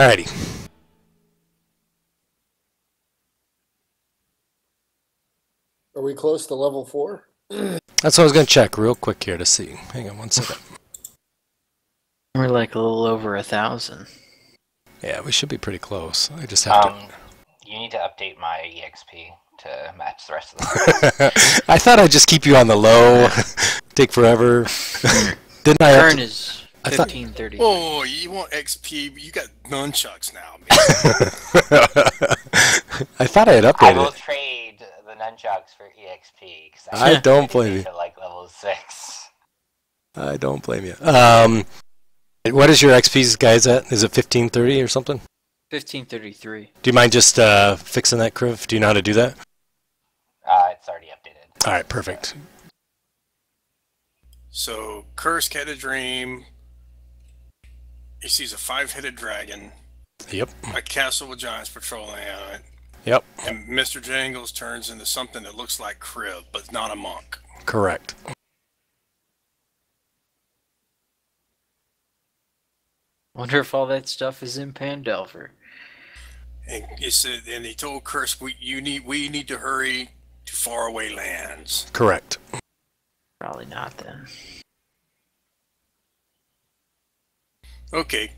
Alrighty. Are we close to level 4? That's what I was going to check real quick here to see. Hang on one second. We're like a little over 1,000. Yeah, we should be pretty close. I just have to... You need to update my EXP to match the rest of the I thought I'd just keep you on the low. Take forever. Didn't I? Current is 1530. Oh, you want XP? You got nunchucks now, man. I thought I had I updated will it. trade the nunchucks for EXP. Cause I don't blame you. To like level 6. I don't blame you. What is your XP's guys at? Is it 1530 or something? 1533. Do you mind just fixing that, Kriv? Do you know how to do that? It's already updated. All right, perfect. So, Kursk had a dream. He sees a 5-headed dragon. Yep. A castle with giants patrolling on it. Yep. And Mr. Jangles turns into something that looks like Kriv, but not a monk. Correct. Wonder if all that stuff is in Phandelver. And he said, and he told Kursk, we need to hurry to faraway lands. Correct. Probably not then. Okay.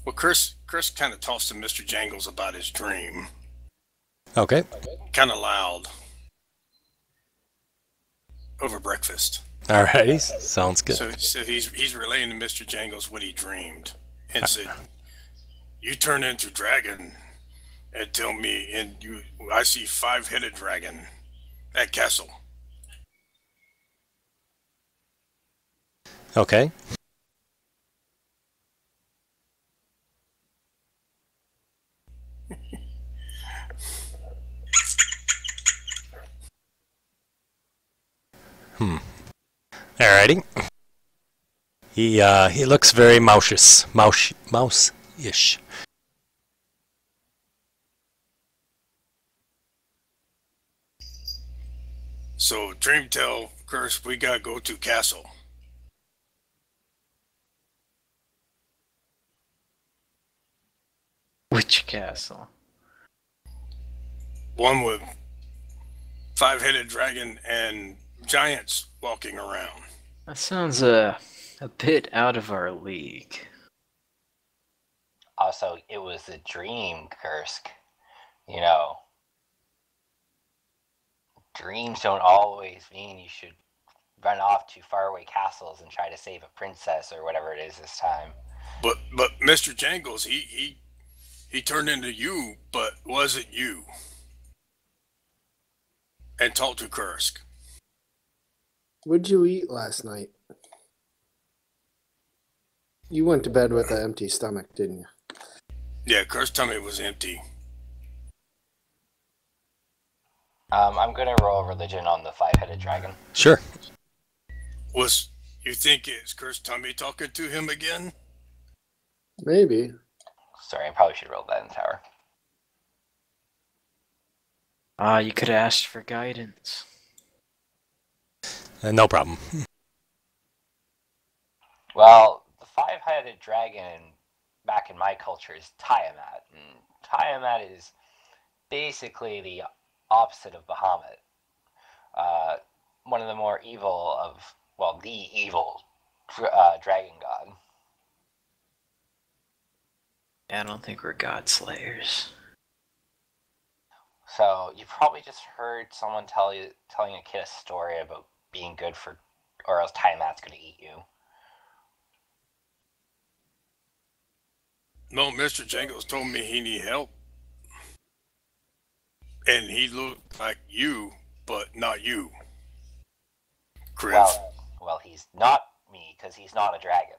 Well, Kursk kind of tossed to Mr. Jangles about his dream. Okay. Kind of loud. Over breakfast. All righty. Sounds good. So he's relaying to Mr. Jangles what he dreamed. And said, you turn into dragon and tell me, and I see 5-headed dragon at castle. Okay. Alrighty. He looks very mouse-ish. So dream tell Kursk, we gotta go to castle. Which castle? One with 5-headed dragon and giants walking around. That sounds a bit out of our league. Also, it was a dream, Kursk. You know, dreams don't always mean you should run off to faraway castles and try to save a princess or whatever it is this time. But Mr. Jangles, he turned into you, but wasn't you. And talked to Kursk. What'd you eat last night? You went to bed with an empty stomach, didn't you? Yeah, Kursk's tummy was empty. I'm gonna roll religion on the 5-headed dragon. Sure. You think it's Kursk's tummy talking to him again? Maybe. Sorry, I probably should roll that in the tower. You could have asked for guidance. No problem. Well, the 5-headed dragon back in my culture is Tiamat. And Tiamat is basically the opposite of Bahamut. One of the more evil of, well, the evil dragon god. I don't think we're god slayers. So you probably just heard someone telling a kid a story about being good for, or else Tiamat's going to eat you. No, Mr. Jangles told me he need help. And he looked like you, but not you. Kriv. Well, he's not me, because he's not a dragon.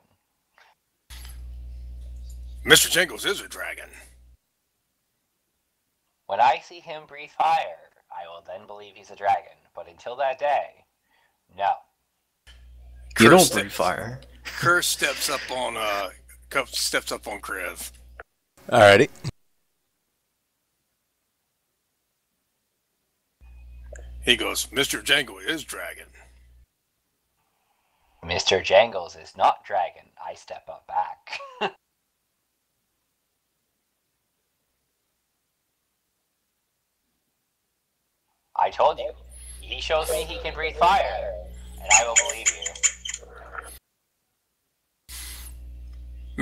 Mr. Jangles is a dragon. When I see him breathe fire, I will then believe he's a dragon. But until that day, no. You don't breathe fire. Kursk steps up on Kriv. Alrighty. He goes, Mr. Jangle is dragon. Mr. Jangles is not dragon. I step up back. I told you. He shows me he can breathe fire, and I will believe you.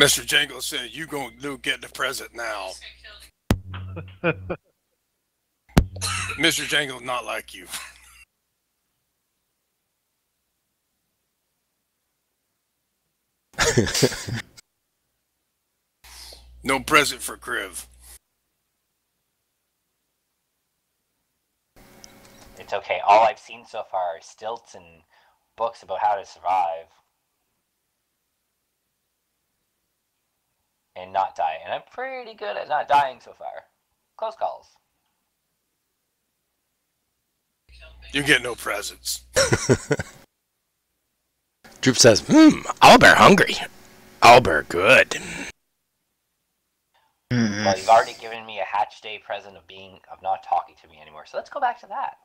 Mr. Jangles said you gonna get the present now. Mr. Jangles not like you. No present for Kriv. It's okay. All I've seen so far are stilts and books about how to survive. And not die. And I'm pretty good at not dying so far. Close calls. You get no presents. Droop says, Owlbear hungry. Owlbear good. Well, you've already given me a hatch day present of not talking to me anymore. So let's go back to that.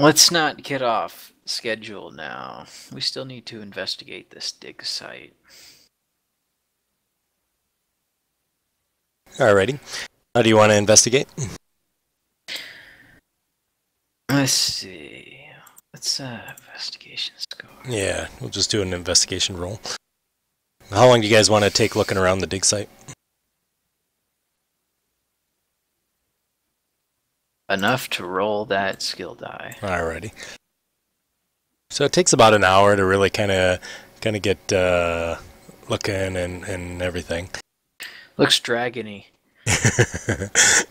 Let's not get off schedule now. We still need to investigate this dig site. Alrighty. How do you want to investigate? Let's see. What's investigation score? Yeah, we'll just do an investigation roll. How long do you guys want to take looking around the dig site? Enough to roll that skill die. Alrighty. So it takes about an hour to really kind of get looking and everything. Looks dragony.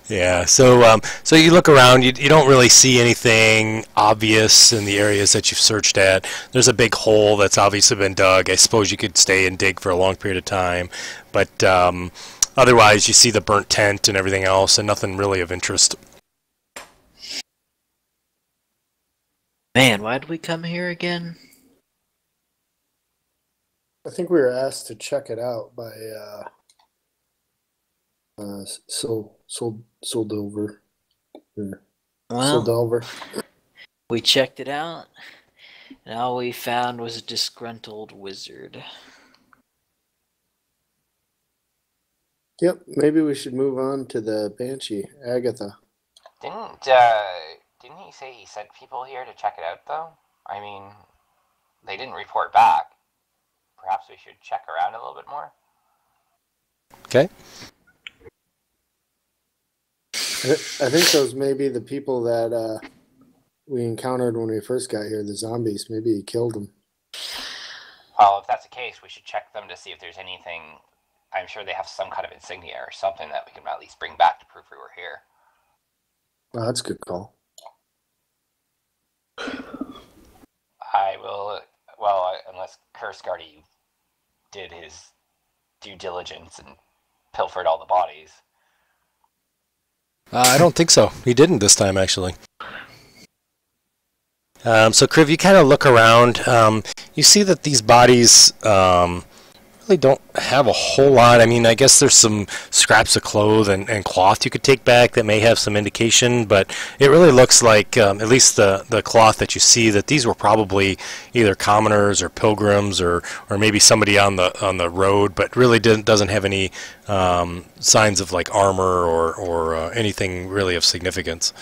Yeah. So you look around. You don't really see anything obvious in the areas that you've searched at. There's a big hole that's obviously been dug. I suppose you could stay and dig for a long period of time, but otherwise you see the burnt tent and everything else, and nothing really of interest. Man, why did we come here again? I think we were asked to check it out by Phandelver. Well, Phandelver. we checked it out, and all we found was a disgruntled wizard. Yep, maybe we should move on to the Banshee, Agatha. Didn't he say he sent people here to check it out, though? I mean, they didn't report back. Perhaps we should check around a little bit more? Okay. I think those may be the people that we encountered when we first got here, the zombies. Maybe he killed them. Well, if that's the case, we should check them to see if there's anything. I'm sure they have some kind of insignia or something that we can at least bring back to prove we were here. Oh, that's a good call. I will, well, unless Kursgardy did his due diligence and pilfered all the bodies. I don't think so. He didn't this time, actually. So, Kriv, you kind of look around. You see that these bodies really don't have a whole lot. I mean, I guess there's some scraps of cloth and cloth you could take back that may have some indication, but it really looks like, at least the cloth that you see, that these were probably either commoners or pilgrims or maybe somebody on the road, but really doesn't have any signs of like armor or anything really of significance.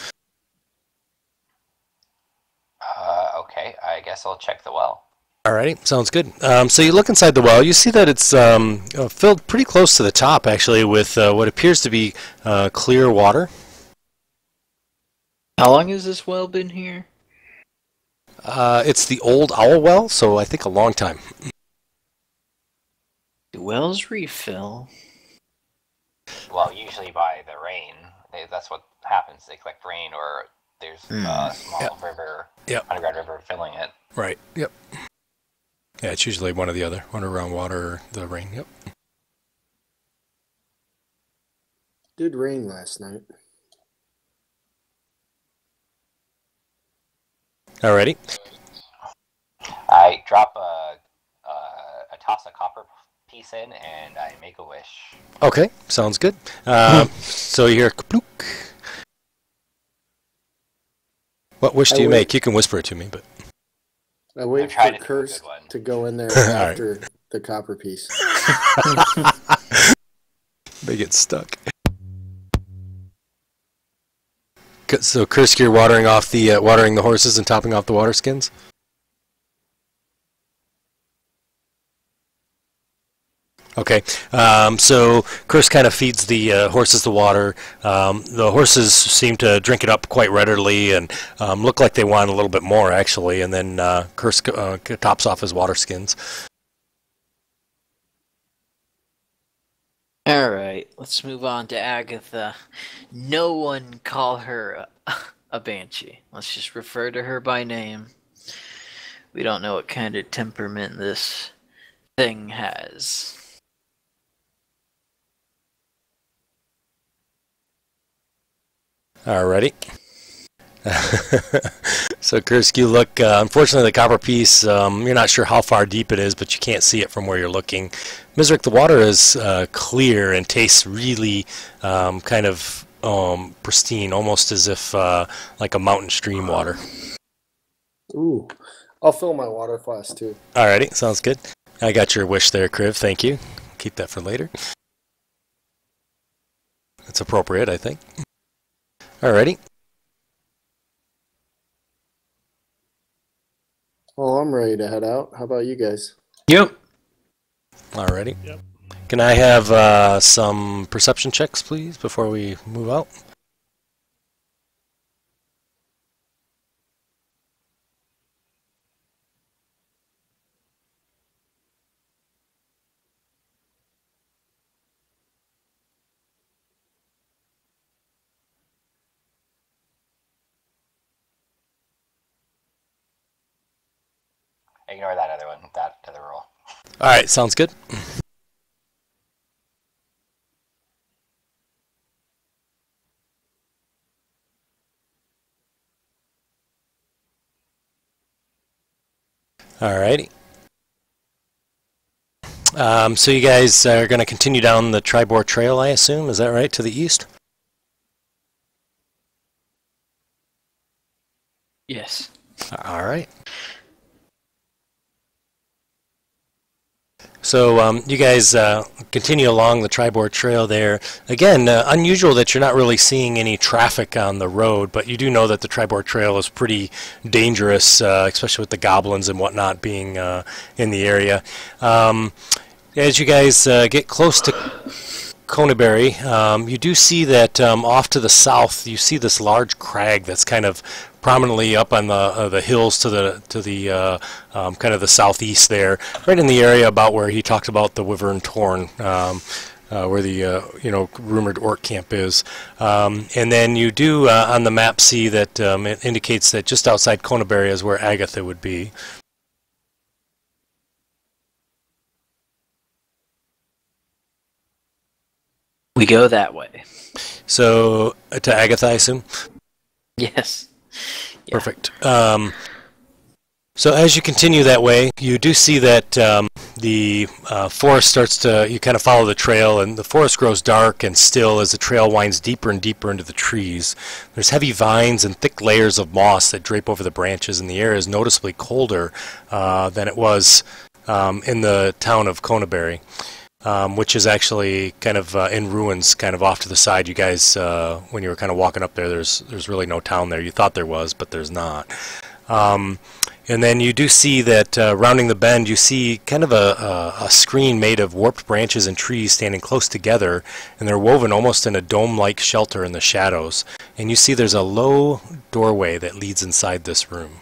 Okay, I guess I'll check the well. Alrighty, sounds good. So you look inside the well. You see that it's filled pretty close to the top, actually, with what appears to be clear water. How long has this well been here? It's the old owl well, so I think a long time. Do wells refill? Well, usually by the rain. That's what happens. They collect rain, or there's a small river, underground river filling it. Right, yep. Yeah, it's usually one or the other. One around water or the rain, yep. Did rain last night. Alrighty. I drop a toss a copper piece in, and I make a wish. Okay, sounds good. So you hear kaplook. What wish do you make? You can whisper it to me, but... I wait for Curse to go in there after the copper piece. They get stuck. So, Kursk, you're watering off the watering the horses and topping off the water skins. Okay, so Kursk kind of feeds the horses the water. The horses seem to drink it up quite readily and look like they want a little bit more, actually. And then Kursk tops off his water skins. All right, let's move on to Agatha. No one call her a banshee. Let's just refer to her by name. We don't know what kind of temperament this thing has. Alrighty. So, Kursk, you look, unfortunately, the copper piece, you're not sure how far deep it is, but you can't see it from where you're looking. Mizrik, the water is clear and tastes really kind of pristine, almost as if like a mountain stream water. Ooh, I'll fill my water flask too. Alrighty, sounds good. I got your wish there, Kriv. Thank you. Keep that for later. That's appropriate, I think. Alrighty. Well, I'm ready to head out. How about you guys? Yep. Alrighty. Yep. Can I have some perception checks, please, before we move out? Ignore that other one, that other roll. Alright, sounds good. Alrighty. So you guys are going to continue down the Tribor Trail, I assume? Is that right, to the east? Yes. Alright. So you guys continue along the Tribor Trail there. Again, unusual that you're not really seeing any traffic on the road, but you do know that the Tribor Trail is pretty dangerous, especially with the goblins and whatnot being in the area. As you guys get close to Conyberry, you do see that off to the south, you see this large crag that's kind of prominently up on the hills to the kind of the southeast there, right in the area about where he talked about the Wyvern Torn, where the rumored orc camp is. And then you do on the map see that it indicates that just outside Conyberry is where Agatha would be. We go that way. So to Agatha, I assume. Yes. Yeah. Perfect. So as you continue that way, you do see that the forest starts to, you kind of follow the trail, and the forest grows dark and still as the trail winds deeper and deeper into the trees. There's heavy vines and thick layers of moss that drape over the branches, and the air is noticeably colder than it was in the town of Conyberry. Which is actually kind of in ruins, kind of off to the side. You guys, when you were kind of walking up there, there's really no town there. You thought there was, but there's not. And then you do see that rounding the bend, you see kind of a screen made of warped branches and trees standing close together, and they're woven almost in a dome-like shelter in the shadows. And you see there's a low doorway that leads inside this room,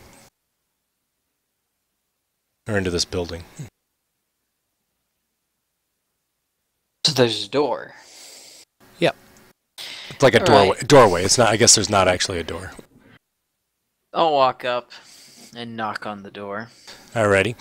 or into this building. So there's a door. Yeah. It's like a doorway. It's not, I guess there's not actually a door. I'll walk up and knock on the door. Alrighty.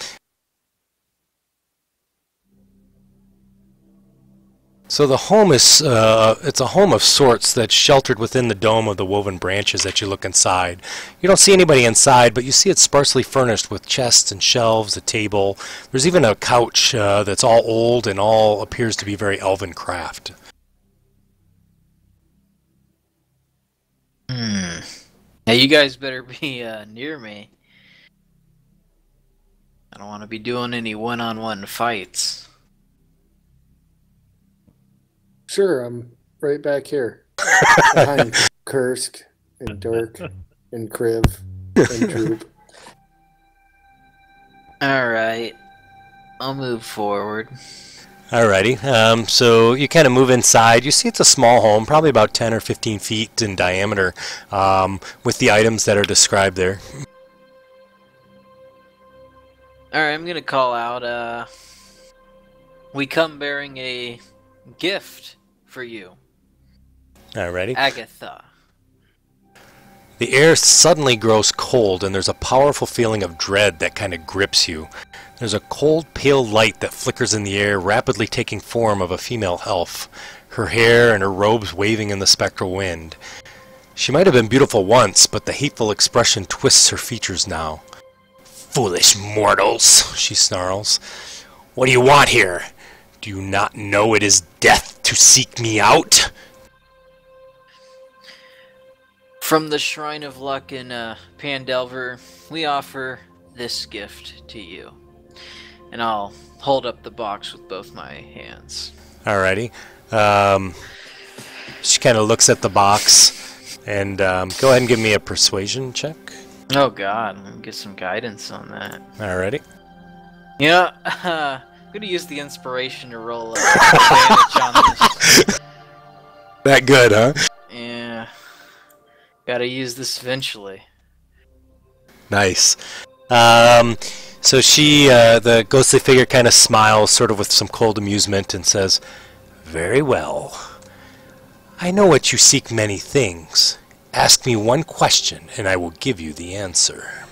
So the home is, it's a home of sorts that's sheltered within the dome of the woven branches that you look inside. You don't see anybody inside, but you see it sparsely furnished with chests and shelves, a table. There's even a couch that's all old and all appears to be very elven craft. Now you guys better be near me. I don't want to be doing any one-on-one fights. Sure, I'm right back here. Behind Kursk and Dirk and Kriv and Droop. Alright. I'll move forward. Alrighty. So you kind of move inside. You see it's a small home, probably about 10 or 15 feet in diameter, with the items that are described there. Alright, I'm gonna call out, we come bearing a gift for you, Alrighty. Agatha. The air suddenly grows cold, and there's a powerful feeling of dread that kind of grips you. There's a cold, pale light that flickers in the air, rapidly taking form of a female elf, her hair and her robes waving in the spectral wind. She might have been beautiful once, but the hateful expression twists her features now. "Foolish mortals," she snarls. "What do you want here? Do you not know it is death to seek me out?" From the Shrine of Luck in Phandelver, we offer this gift to you. And I'll hold up the box with both my hands. Alrighty. She kind of looks at the box, and go ahead and give me a persuasion check. Oh god, I'm gonna get some guidance on that. Alrighty. Yeah, I'm gonna use the inspiration to roll advantage on this. That good, huh? Yeah. Gotta use this eventually. Nice. So she, the ghostly figure kind of smiles, sort of with some cold amusement, and says, "Very well. I know what you seek many things. Ask me one question, and I will give you the answer."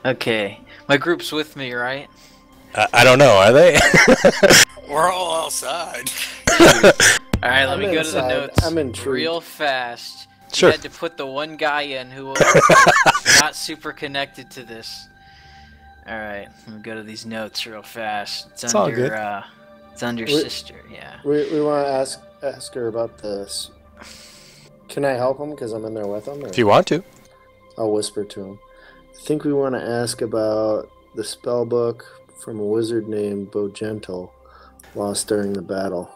Okay. My group's with me, right? I don't know, are they? We're all outside. Alright, let I'm me go to the inside. notes I'm intrigued. real fast. Sure. You had to put the one guy in who was not super connected to this. Alright, let me go to these notes real fast. It's all under, good. it's under sister, yeah. We want to ask her about this. Can I help him because I'm in there with him? Or? If you want to. I'll whisper to him. I think we want to ask about the spell book from a wizard named Bogental, lost during the battle.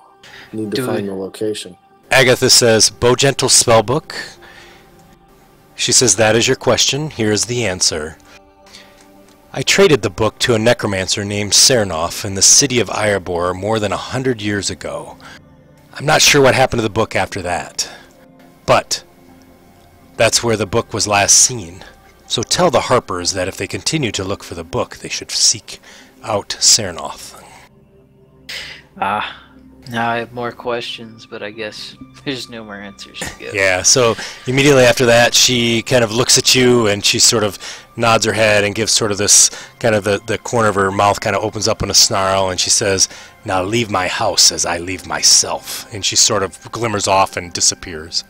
Need to find the location. Agatha says, "Bogental spellbook?" She says, "That is your question. Here is the answer. I traded the book to a necromancer named Cernoff in the city of Erebor more than 100 years ago. I'm not sure what happened to the book after that. But that's where the book was last seen. So tell the Harpers that if they continue to look for the book, they should seek out Cernoff." Now I have more questions, but I guess there's no more answers to give. Yeah, so immediately after that, she kind of looks at you, and she sort of nods her head and gives sort of this, kind of the corner of her mouth kind of opens up in a snarl, and she says, "Now leave my house as I leave myself." And she sort of glimmers off and disappears.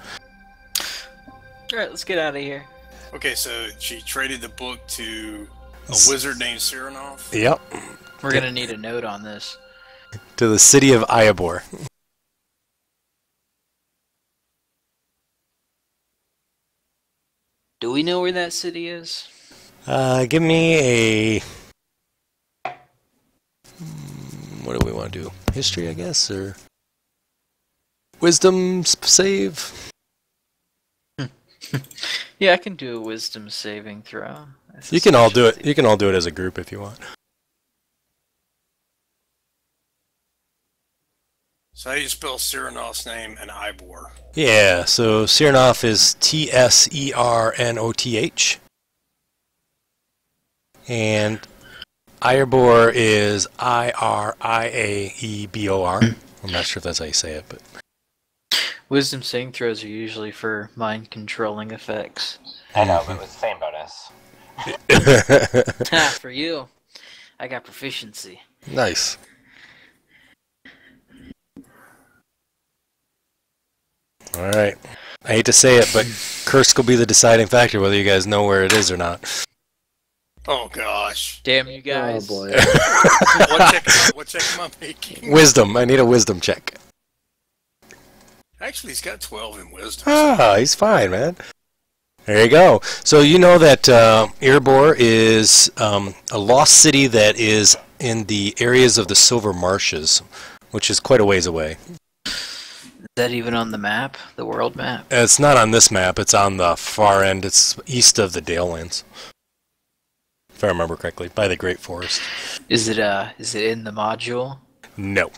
Alright, let's get out of here. Okay, so she traded the book to a wizard named Cyranoff. Yep, We're gonna need a note on this. to the city of Erebor. Do we know where that city is? Give me a... What do we want to do? History, I guess, or... Wisdom save? Yeah, I can do a wisdom saving throw. That's You can all do it. essentially- You can all do it as a group if you want. So how do you spell Cyranoff's name and Ybor? Yeah, so Cernoff is Tsernoth. And Erebor is Iriaebor. I'm not sure if that's how you say it, but... Wisdom saving throws are usually for mind controlling effects. I know, but with the same bonus. Ha, for you. I got proficiency. Nice. Alright. I hate to say it, but Kursk will be the deciding factor whether you guys know where it is or not. Oh gosh. Damn you guys. Oh boy. What check am I making? Wisdom. I need a wisdom check. Actually, he's got 12 in wisdom. Ah, he's fine, man. There you go. So you know that Erebor is a lost city that is in the areas of the Silver Marshes, which is quite a ways away. Is that even on the map, the world map? It's not on this map. It's on the far end. It's east of the Dalelands, if I remember correctly, by the Great Forest. Is it in the module? No.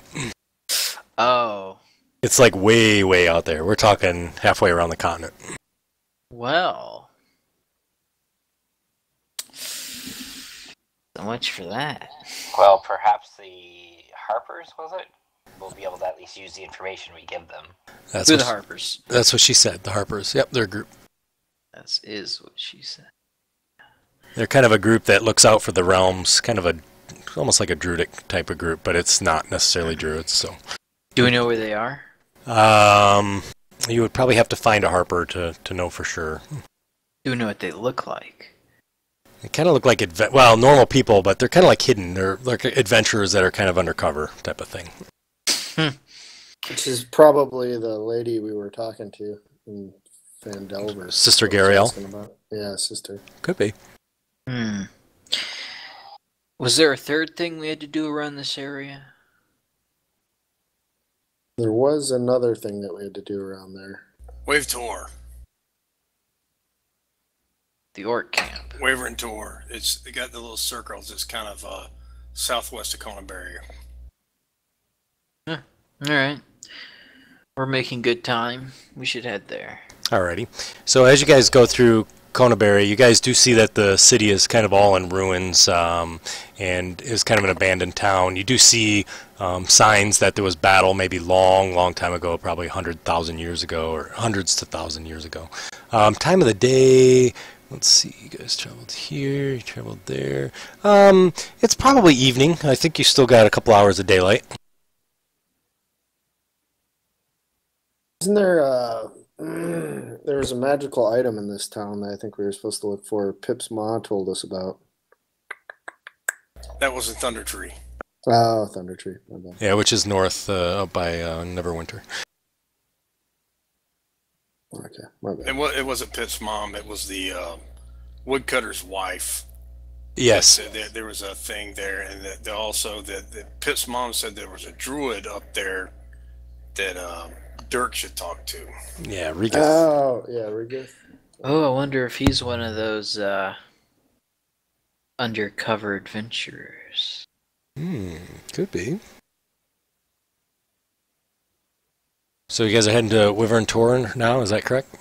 Oh. It's like way, way out there. We're talking halfway around the continent. Well. So much for that. Well, perhaps the Harpers, was it? We'll be able to at least use the information we give them. That's Who are what the Harpers? That's what she said. The Harpers. Yep, they're a group. That is what she said. They're kind of a group that looks out for the realms, kind of almost like a druidic type of group, but it's not necessarily druids. So, do we know where they are? You would probably have to find a Harper to know for sure. Do we know what they look like? They kind of look like normal people, but they're kind of like hidden. They're like adventurers that are kind of undercover type of thing. Which is probably the lady we were talking to in Phandelver. Sister Gariel? Yeah, sister. Could be. Was there a third thing we had to do around this area? There was another thing that we had to do around there. Wave tour. The orc camp. Wavering tour. They got the little circles. It's kind of southwest of Conenberry. All right. We're making good time. We should head there. Alrighty. So as you guys go through Conenberry, you guys do see that the city is kind of all in ruins and is kind of an abandoned town. You do see signs that there was battle maybe long time ago, probably 100,000 years ago or hundreds to 1,000 years ago. Time of the day, let's see, you guys traveled here, you traveled there. It's probably evening. I think you still got a couple hours of daylight. Isn't there there's a magical item in this town that I think we were supposed to look for? Pip's Ma told us about. That was a Thunder Tree. Oh, Thunder Tree. Yeah, which is north up by Neverwinter. Okay, my bad. It wasn't Pitt's mom. It was the woodcutter's wife. Yes. There was a thing there, and that Pitt's mom said there was a druid up there that Dirk should talk to. Yeah, Regith. Oh, yeah, Regith. Oh, I wonder if he's one of those undercover adventurers. Could be. So you guys are heading to Wyvern Tor now, is that correct?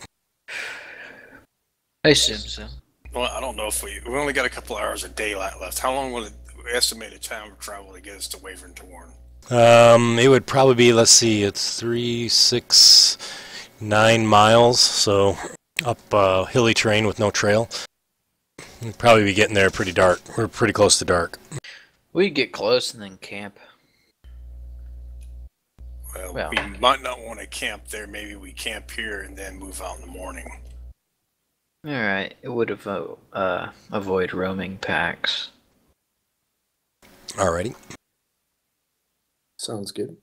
I assume so. Well, I don't know if we only got a couple hours of daylight left. How long will it estimated time of travel to get us to Wyvern Torn? It would probably be, let's see, it's 3, 6, 9 miles, so up hilly terrain with no trail. We'd probably be getting there pretty dark. We're pretty close to dark. We get close and then camp. Well, we might not want to camp there. Maybe we camp here and then move out in the morning. Alright, it would avoid roaming packs. Alrighty. Sounds good.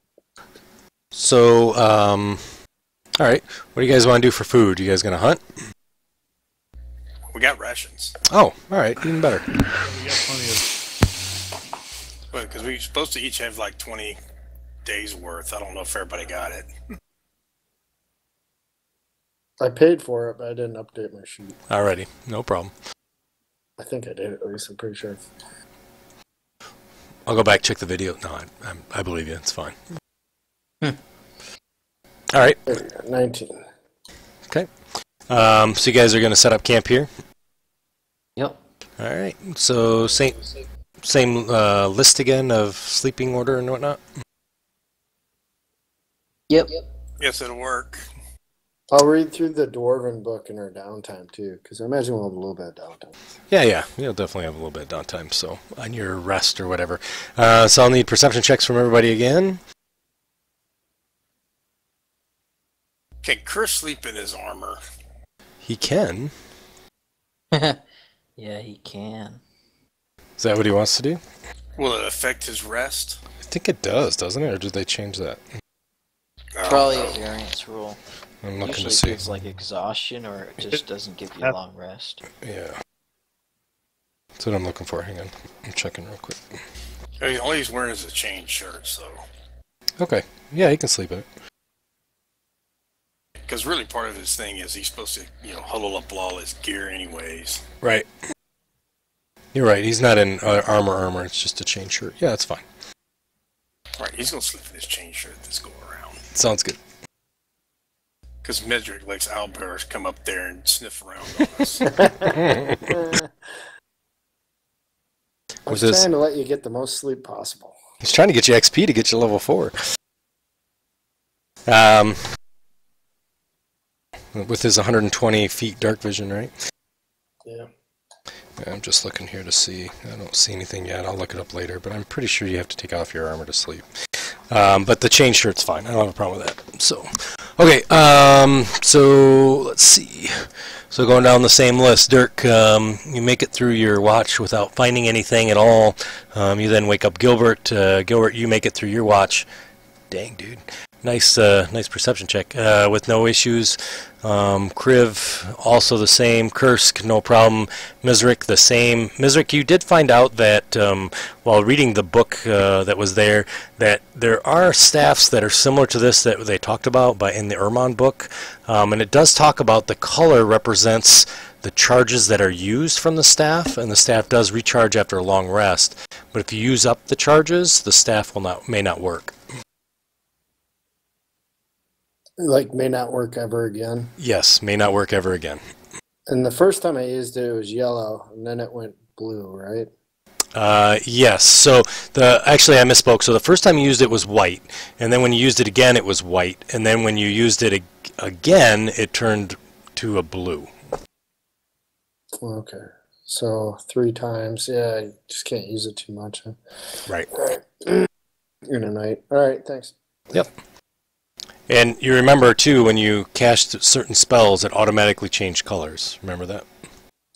So, alright. What do you guys want to do for food? You guys gonna hunt? We got rations. Oh, alright. Even better. We got plenty of... Well, because we're supposed to each have like 20 days worth. I don't know if everybody got it. I paid for it, but I didn't update my sheet. Alrighty. No problem. I think I did at least. I'm pretty sure. I'll go back check the video. No, I believe you. It's fine. Alright. 19. Okay. So you guys are going to set up camp here? Yep. Alright. So same list again of sleeping order and whatnot? Yep. Yes, it'll work. I'll read through the Dwarven book in our downtime, too, because I imagine we'll have a little bit of downtime. Yeah. You'll definitely have a little bit of downtime, so on your rest or whatever. So I'll need perception checks from everybody again. Can Chris sleep in his armor? He can. Yeah, he can. Is that what he wants to do? Will it affect his rest? I think it does, doesn't it? Or did they change that? Probably a variance rule. I'm looking Usually to see. gives like exhaustion, or it just doesn't give you long rest. Yeah. That's what I'm looking for. Hang on. I'm checking real quick. I mean, all he's wearing is a chain shirt, so. Okay. Yeah, he can sleep in it. Because really part of his thing is he's supposed to, huddle up all his gear anyways. Right. You're right. He's not in armor. It's just a chain shirt. Yeah, that's fine. Right, he's going to sleep in his chain shirt this go around. Sounds good. Because Medric lets Albert come up there and sniff around on us. I was trying to let you get the most sleep possible. He's trying to get you XP to get you level 4. With his 120 feet dark vision, right? Yeah. I'm just looking here to see. I don't see anything yet. I'll look it up later, but I'm pretty sure you have to take off your armor to sleep. But the chain shirt's fine. I don't have a problem with that. So, okay. So let's see. So going down the same list, Dirk, you make it through your watch without finding anything at all. You then wake up Gilbert. Gilbert, you make it through your watch. Dang, dude. Nice perception check with no issues. Kriv, also the same. Kursk, no problem. Mizrik, the same. Mizrik, you did find out that while reading the book that was there, that there are staffs that are similar to this that they talked about in the Ermon book. And it does talk about the color represents the charges that are used from the staff, and the staff does recharge after a long rest. But if you use up the charges, the staff may not work. Like, may not work ever again? Yes, may not work ever again. And the first time I used it, it was yellow, and then it went blue, right? Yes. So actually I misspoke. So the first time you used it was white, and then when you used it again, it was white, and then when you used it again, it turned to a blue. Okay. So 3 times. Yeah, I just can't use it too much. Huh? Right. All right. In a night. All right, thanks. Yep. And you remember, too, when you cast certain spells, it automatically changed colors. Remember that?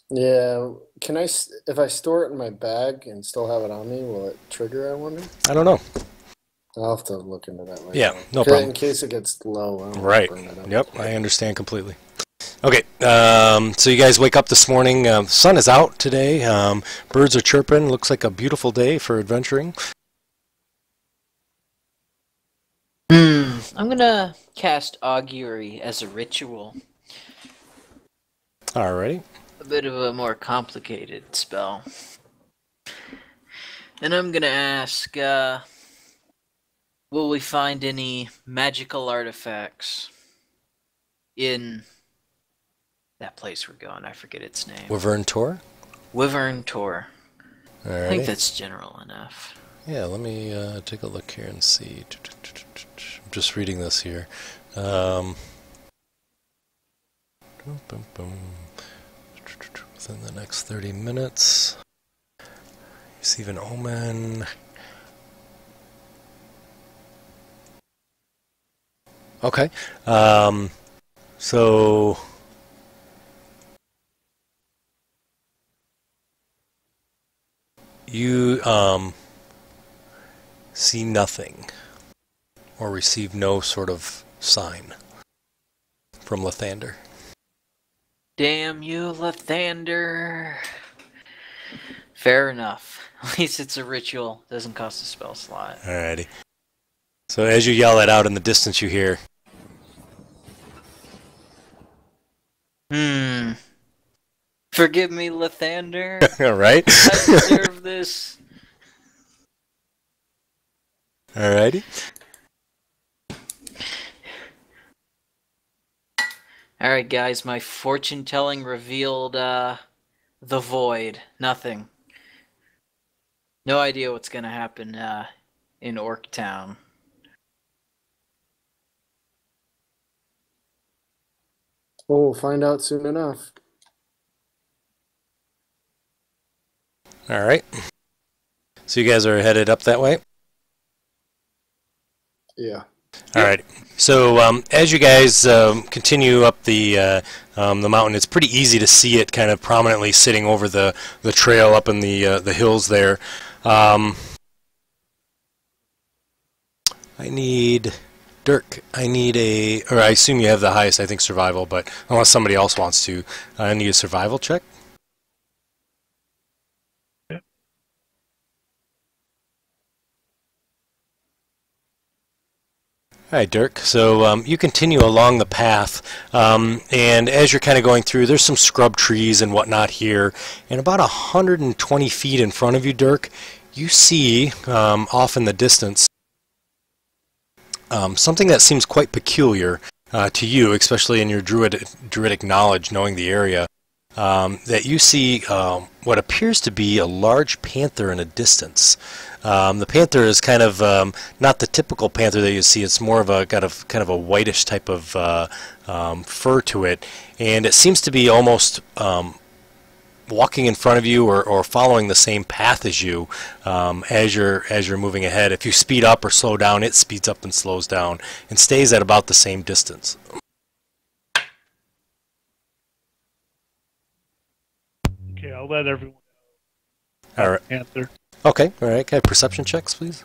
Yeah. Can I, if I store it in my bag and still have it on me, will it trigger, I wonder? I don't know. I'll have to look into that later. Yeah, no problem. In case it gets low. I don't right. burn it up. Yep, I understand completely. Okay, so you guys wake up this morning. The sun is out today. Birds are chirping. Looks like a beautiful day for adventuring. I'm gonna cast Augury as a ritual. Alrighty. A bit of a more complicated spell. And I'm gonna ask, will we find any magical artifacts in that place we're going? I forget its name. Wyvern Tor? Wyvern Tor. Alrighty. I think that's general enough. Yeah, let me take a look here and see. I'm just reading this here. Within the next 30 minutes. Receive an omen. Okay. So you see nothing or receive no sort of sign from Lathander. Damn you, Lathander. Fair enough. At least it's a ritual. Doesn't cost a spell slot. Alrighty. So as you yell that out in the distance, you hear, Forgive me, Lathander. Alright? I deserve this. Alrighty. Alright, guys, my fortune telling revealed the void. Nothing. No idea what's gonna happen in Orktown. Well, we'll find out soon enough. Alright. So you guys are headed up that way? Yeah. Alright. So as you guys continue up the mountain, it's pretty easy to see it kind of prominently sitting over the trail up in the hills there. I need Dirk. I assume you have the highest, I think, survival, but unless somebody else wants to, I need a survival check. All right, Dirk. So you continue along the path, and as you're kind of going through, there's some scrub trees and whatnot here, and about 120 feet in front of you, Dirk, you see off in the distance something that seems quite peculiar to you, especially in your druidic knowledge, knowing the area. That you see what appears to be a large panther in a distance. The panther is kind of not the typical panther that you see. It's more of a kind of a whitish type of fur to it, and it seems to be almost walking in front of you or following the same path as you as you're moving ahead. If you speed up or slow down, it speeds up and slows down and stays at about the same distance. Okay, I'll let everyone All right. answer. Okay. All right. Can I have perception checks, please?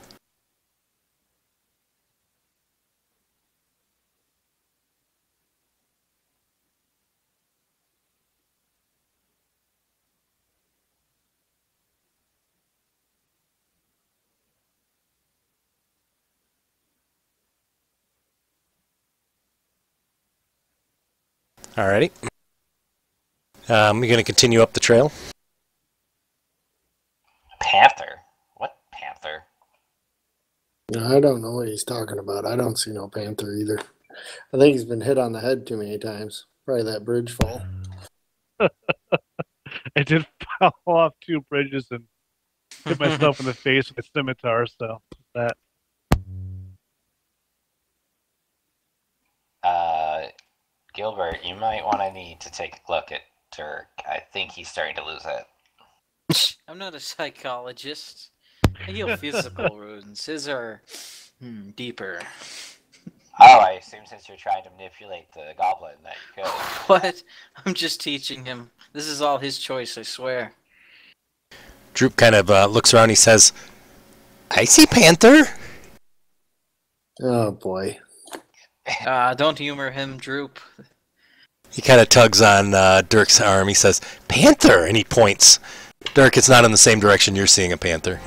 Alrighty. You're going to continue up the trail? Panther? What panther? I don't know what he's talking about. I don't see no panther either. I think he's been hit on the head too many times. Probably that bridge fall. I did fall off 2 bridges and hit myself in the face with a scimitar, so that. Gilbert, you might want to need to take a look at Dirk. I think he's starting to lose it. I'm not a psychologist. I heal physical wounds. His are deeper. Oh, I assume since you're trying to manipulate the goblin that you could. What? I'm just teaching him. This is all his choice, I swear. Droop kind of looks around. He says, "I see panther." Oh boy. Don't humor him, Droop. He kind of tugs on Dirk's arm. He says, "Panther," and he points. Dirk, it's not in the same direction you're seeing a panther.